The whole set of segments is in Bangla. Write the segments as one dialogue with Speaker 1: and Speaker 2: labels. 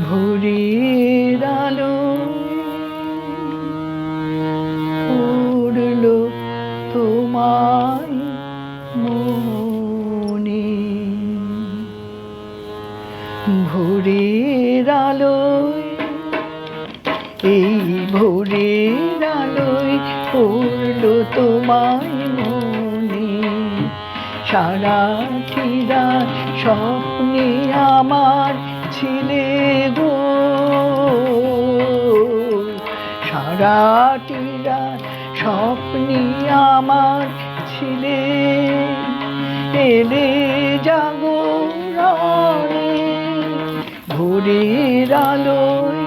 Speaker 1: ভোরের আলো পড়ল তোমায় মনে, ভোরের আলোয়, এই ভোরের আলোয় পড়ল তোমায় মনে। সারাটি রাত স্বপ্নে আমার ছিলে গো, সারাটি রাত স্বপ্নে আমার ছিলে। এলে জাগরণে ভোরের আলোয়,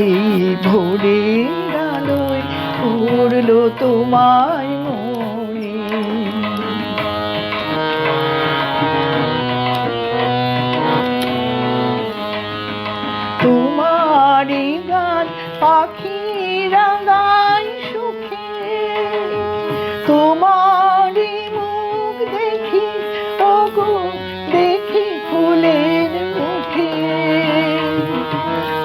Speaker 1: এই ভোরের আলোয় পড়ল তোমায় মনে। তোমারই গান পাখিরা গায় সুখে, তোমারই মুখ দেখি ওগো দেখি ফুলের মুখে।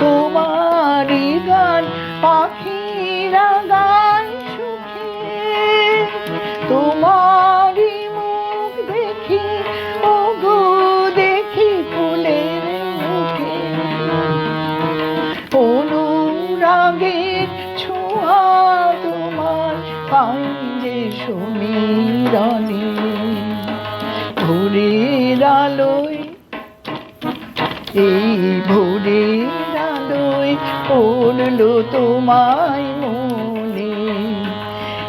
Speaker 1: তোমারই গান পাখিরা গায় সুখে, তোমারই মুখ দেখি ওগো দেখি ফুলের মুখে। অনুরাগের ছোঁয়া তোমার পাই যে সমীরণে। ভোরের আলোয়, এই ভোরের আলোয় পড়ল তোমায় মনে।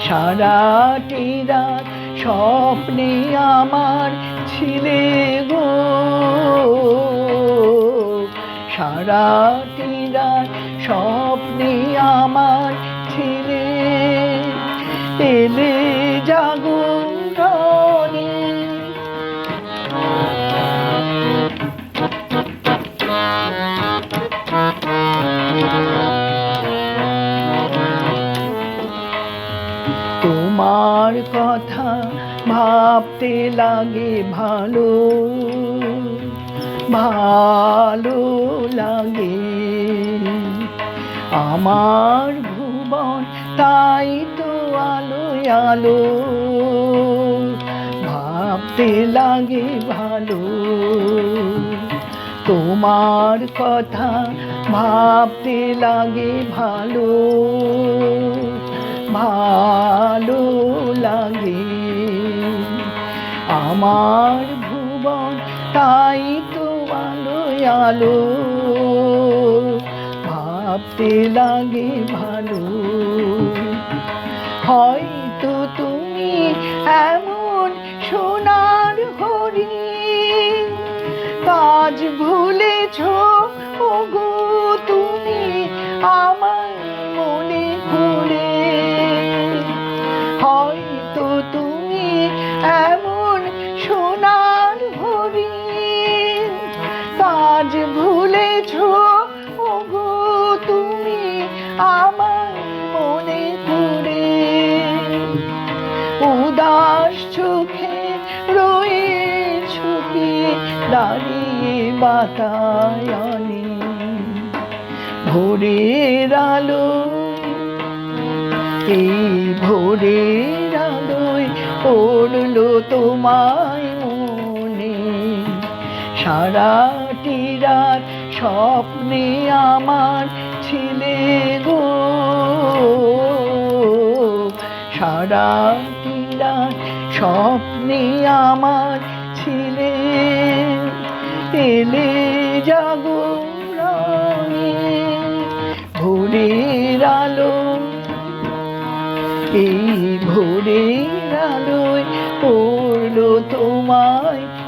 Speaker 1: সারাটি রাত স্বপ্নে আমার ছিলে গো, সারাটি রাত স্বপ্নে আমার ছিলে। এলে জাগরণে তোমার কথা ভাবতে লাগে ভালো, ভালো লাগে আমার ভুবন তাই তো আলোয় আলো। ভাবতে লাগে ভালো, তোমার কথা ভাবতে লাগে ভালো, ভালো লাগে আমার ভুবন তাই তো আলোয় আলো। ভাবতে লাগে ভালো, হয়তো তুমি এমন সোনার হরিণ, কাজ ভুলেছ ওগো তুমি আমার মনে করে। হয়তো তুমি এমন সোনার হরিণ, কাজ ভুলেছ ওগো তুমি আমার মনে করে। উদাস চোখে রয়েছ কি দাঁড়িয়ে বাতায়নে। ভোরের আলো, এই ভোরের আলোয় পড়ল তোমায় মনে। সারাটি রাত স্বপ্নে আমার ছিলে গো, সারাটি রাত স্বপ্নে আমার ছিলে। এলে জাগরণে ভোরের আলো, এই ভোরের আলোয় পড়ল তোমায়